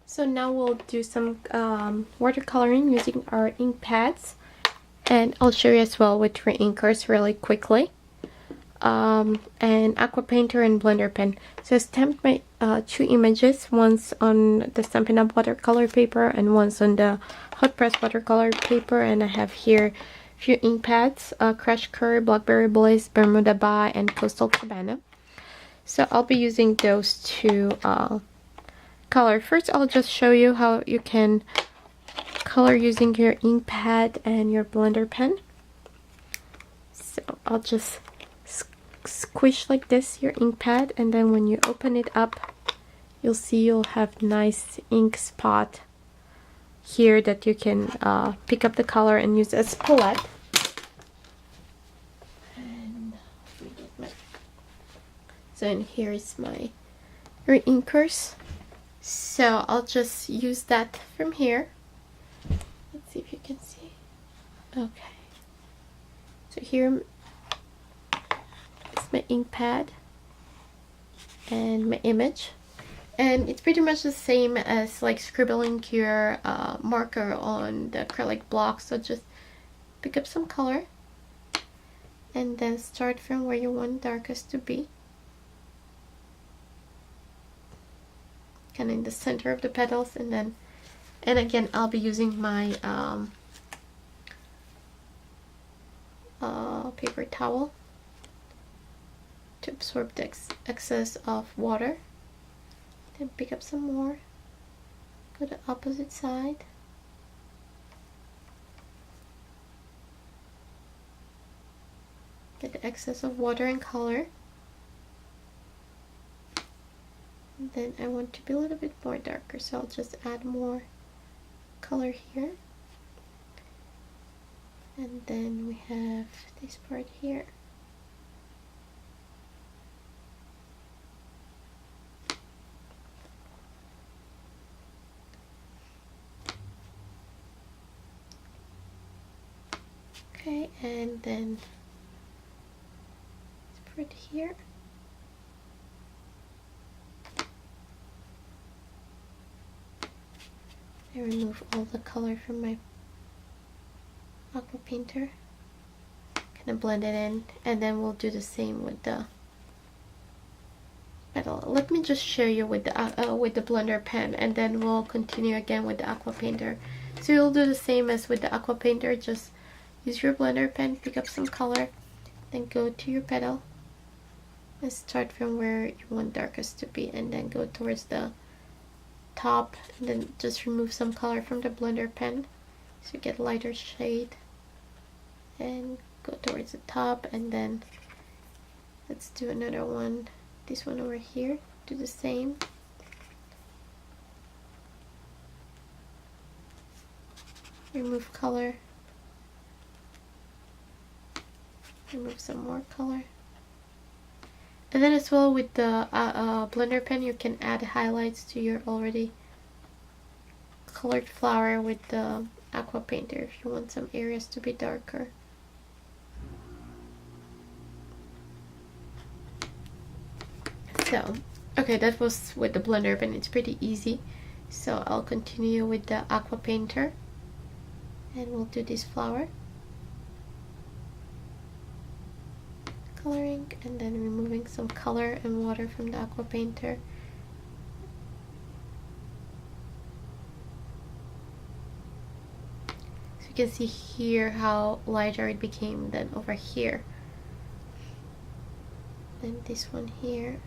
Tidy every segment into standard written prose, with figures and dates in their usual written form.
So now we'll do some watercoloring using our ink pads, and I'll show you as well with 3 inkers really quickly. And aqua painter and blender pen. So I stamped my 2 images, one's on the Stampin' Up! Watercolor paper and one's on the hot press watercolor paper, and I have here a few ink pads, Crash Curry, Blackberry Bliss, Bermuda Bye, and Coastal Cabana. So I'll be using those to color. First, I'll just show you how you can color using your ink pad and your blender pen. So I'll just squish like this your ink pad, and then when you open it up, you'll see you'll have nice ink spot here that you can pick up the color and use as palette. And so in here is my inkers. So I'll just use that from here. Let's see if you can see. Okay. So here is my ink pad and my image. And it's pretty much the same as like scribbling your marker on the acrylic block. So just pick up some color and then start from where you want darkest to be. Kind of in the center of the petals, and then, and again, I'll be using my paper towel to absorb the excess of water. Then pick up some more, go to the opposite side, get the excess of water and color. And then I want to be a little bit more darker, so I'll just add more color here. And then we have this part here. Okay, and then this part here. I remove all the color from my aqua painter, kind of blend it in, and then we'll do the same with the petal. Let me just show you with the blender pen, and then we'll continue again with the aqua painter. So you'll do the same as with the aqua painter, just use your blender pen, pick up some color, then go to your petal and start from where you want darkest to be, and then go towards the top, and then just remove some color from the blender pen so you get lighter shade, and go towards the top. And then let's do another one, this one over here, do the same. Remove color, remove some more color. And then as well with the blender pen, you can add highlights to your already colored flower with the aqua painter if you want some areas to be darker. So, okay, that was with the blender pen. It's pretty easy. So I'll continue with the aqua painter, and we'll do this flower. Coloring, and then removing some color and water from the aqua painter. So you can see here how lighter it became than over here. Then this one here,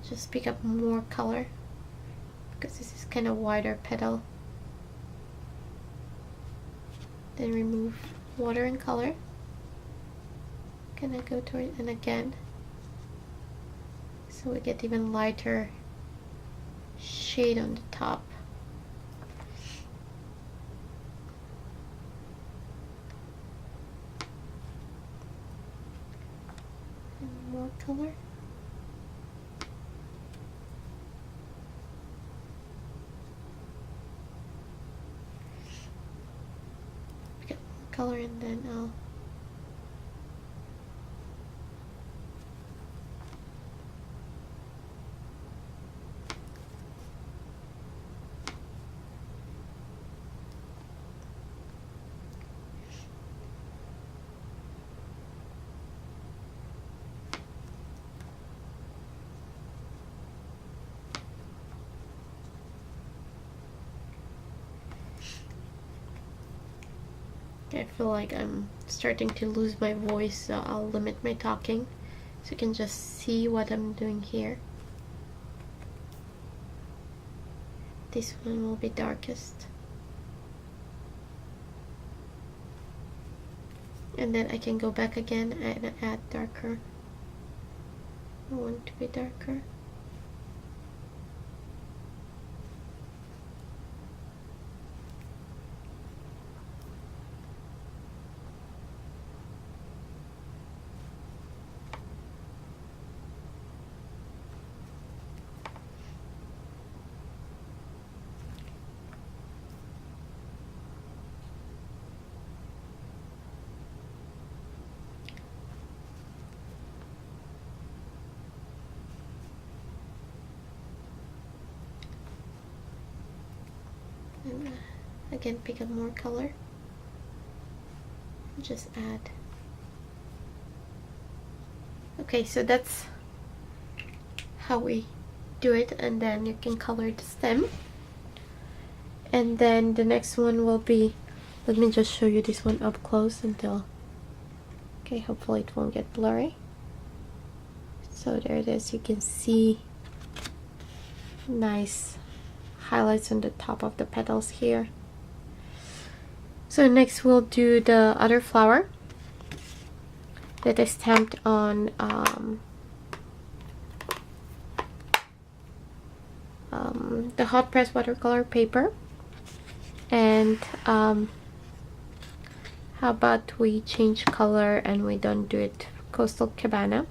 just pick up more color because this is kind of wider petal. Then remove water and color. Gonna go toward, and again, so we get even lighter shade on the top. And more color. Get more color, and then I'll I feel like I'm starting to lose my voice, so I'll limit my talking so you can just see what I'm doing here. This one will be darkest. And then I can go back again and add darker. I want to be darker. And again, pick up more color. Just add. Okay, so that's how we do it, and then you can color the stem. And then the next one will be, let me just show you this one up close until, okay, hopefully it won't get blurry. So there it is, you can see nice highlights on the top of the petals here. So next we'll do the other flower that is stamped on the hot press watercolor paper. And how about we change color and we don't do it Coastal Cabana.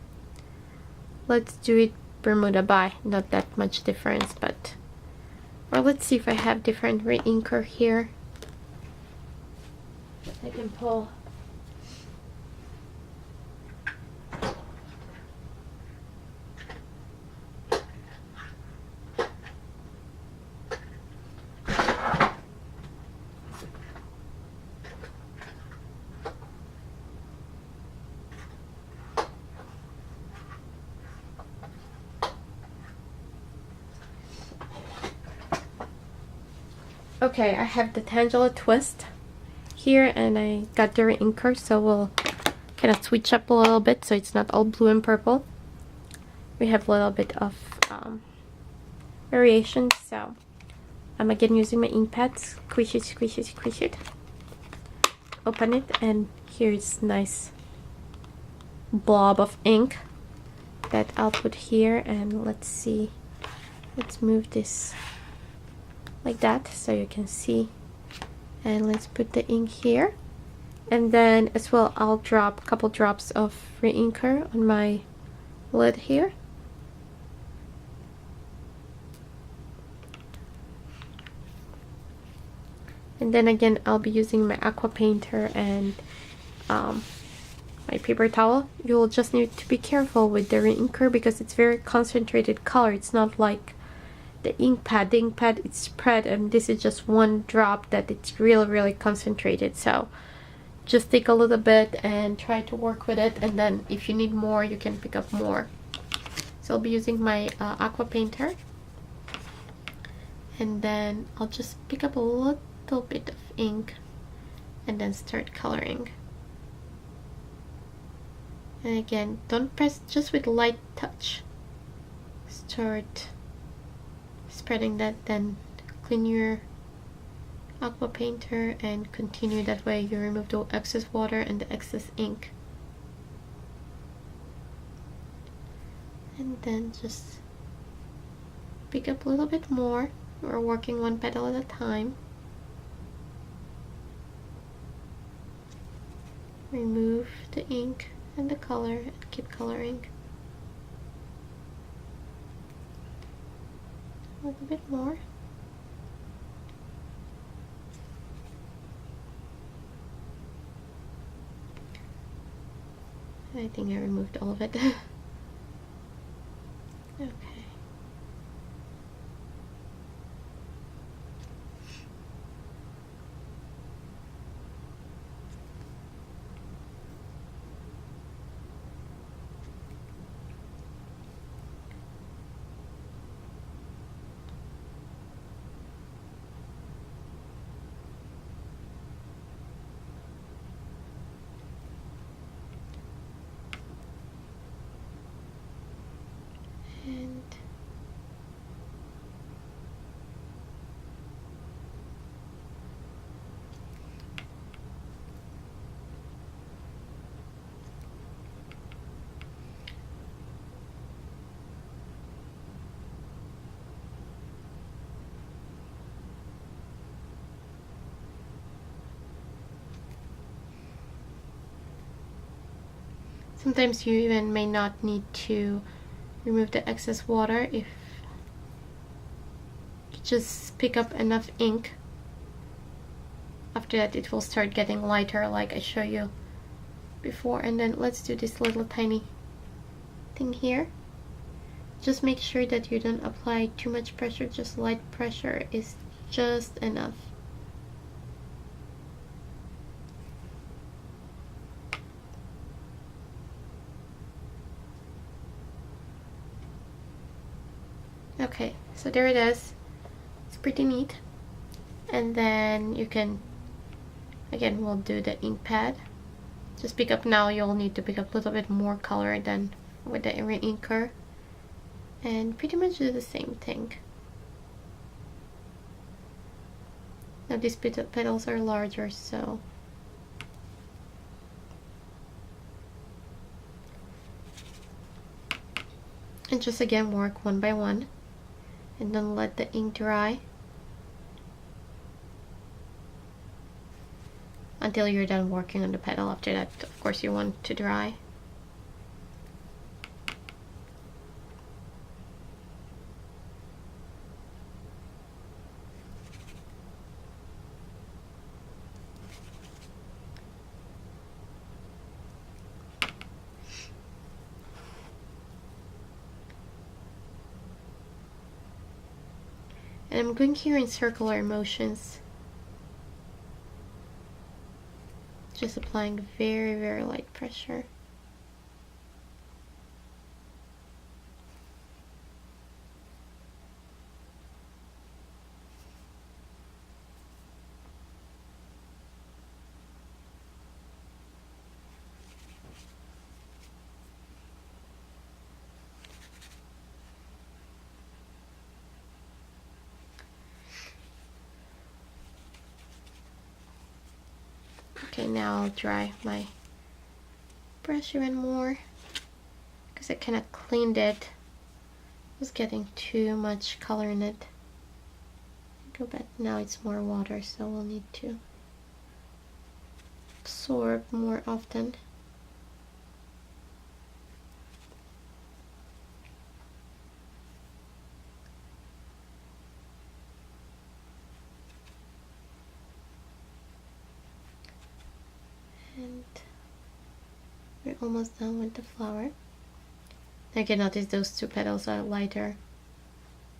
Let's do it Bermuda Bay. Not that much difference, but, or let's see if I have different re-inker here. I can pull. Okay, I have the Tangela Twist here, and I got the inker, so we'll kind of switch up a little bit so it's not all blue and purple. We have a little bit of variation, so I'm again using my ink pad. Squish it, squish it, squish it. Open it, and here's nice blob of ink that I'll put here. And let's see, let's move this like that so you can see, and let's put the ink here. And then as well, I'll drop a couple drops of re-inker on my lid here. And then again, I'll be using my aqua painter and my paper towel. You'll just need to be careful with the re-inker because it's very concentrated color. It's not like the ink pad. The ink pad is spread, and this is just one drop that it's really concentrated. So just take a little bit and try to work with it, and then if you need more, you can pick up more. So I'll be using my aqua painter, and then I'll just pick up a little bit of ink and then start coloring. And again, don't press, just with light touch. Start spreading that, then clean your aqua painter and continue. That way you remove the excess water and the excess ink. And then just pick up a little bit more. We're working one petal at a time. Remove the ink and the color and keep coloring. A little bit more. I think I removed all of it. Okay. Sometimes you even may not need to remove the excess water if you just pick up enough ink. After that it will start getting lighter like I showed you before. And then let's do this little tiny thing here. Just make sure that you don't apply too much pressure, just light pressure is just enough. Okay, so there it is. It's pretty neat. And then you can, again, we'll do the ink pad. Just pick up, now you'll need to pick up a little bit more color than with the inker. And pretty much do the same thing. Now these petals are larger, so and just again work one by one and then let the ink dry until you're done working on the petal. After that, of course, you want to dry. And I'm going here in circular motions, just applying very, very light pressure. Okay, now I'll dry my brush even more because I kind of cleaned it. It was getting too much color in it. Go back, now it's more water, so we'll need to absorb more often. And we're almost done with the flower. I can notice those two petals are lighter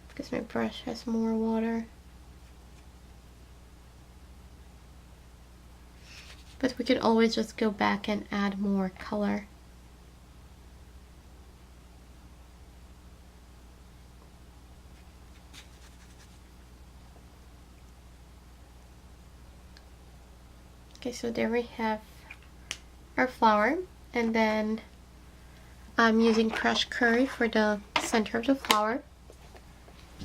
because my brush has more water. But we can always just go back and add more color. Okay, so there we have our flower, and then I'm using crushed curry for the center of the flower.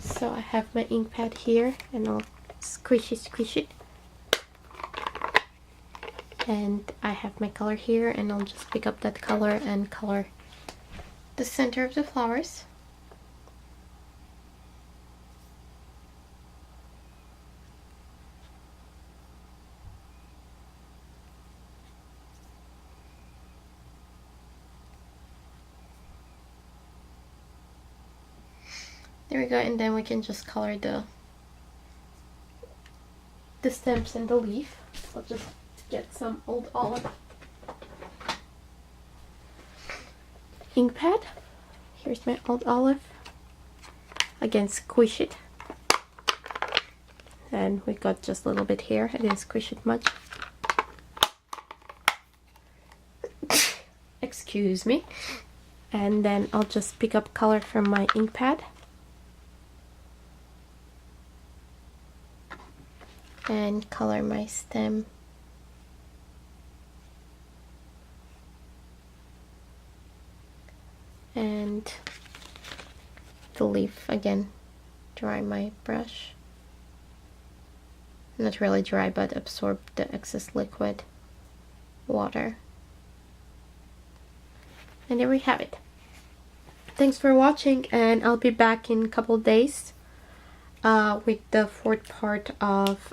So I have my ink pad here and I'll squish it. And I have my color here and I'll just pick up that color and color the center of the flowers. There we go, and then we can just color the stems and the leaf. I'll just get some old olive ink pad. Here's my old olive. Again, squish it. And we got just a little bit here. I didn't squish it much. Excuse me. And then I'll just pick up color from my ink pad. And color my stem. And the leaf again. Dry my brush. Not really dry, but absorb the excess liquid water. And there we have it. Thanks for watching, and I'll be back in a couple days with the fourth part of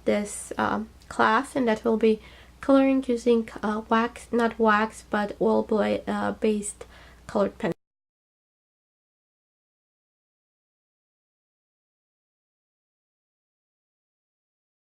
this class, and that will be coloring using wax, not wax, but oil based colored pen.